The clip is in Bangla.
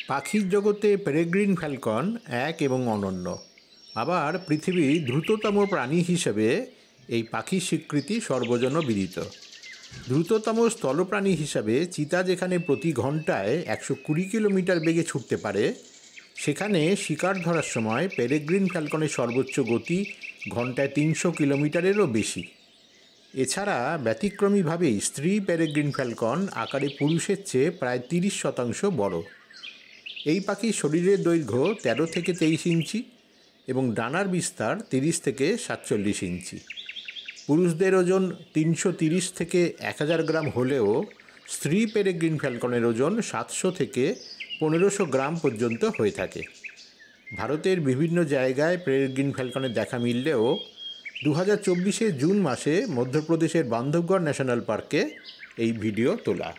পাখির জগতে পেরেগ্রিন ফ্যালকন এক এবং অনন্য। আবার পৃথিবীর দ্রুততম প্রাণী হিসেবে এই পাখির স্বীকৃতি সর্বজনবিদিত। দ্রুততম স্থলপ্রাণী হিসাবে চিতা যেখানে প্রতি ঘন্টায় 120 কিলোমিটার বেগে ছুটতে পারে, সেখানে শিকার ধরার সময় পেরেগ্রিন ফ্যালকনের সর্বোচ্চ গতি ঘন্টায় 300 কিলোমিটারেরও বেশি। এছাড়া ব্যতিক্রমীভাবেই স্ত্রী পেরেগ্রিন ফ্যালকন আকারে পুরুষের চেয়ে প্রায় 30% বড়। এই পাখির শরীরের দৈর্ঘ্য 13 থেকে 23 ইঞ্চি এবং ডানার বিস্তার 30 থেকে 47 ইঞ্চি। পুরুষদের ওজন 330 থেকে 1000 গ্রাম হলেও স্ত্রী পেরেগ্রিন ফ্যালকনের ওজন 700 থেকে 1500 গ্রাম পর্যন্ত হয়ে থাকে। ভারতের বিভিন্ন জায়গায় পেরেগ্রিন ফ্যালকনের দেখা মিললেও 2024 জুন মাসে মধ্যপ্রদেশের বান্ধবগড় ন্যাশনাল পার্কে এই ভিডিও তোলা।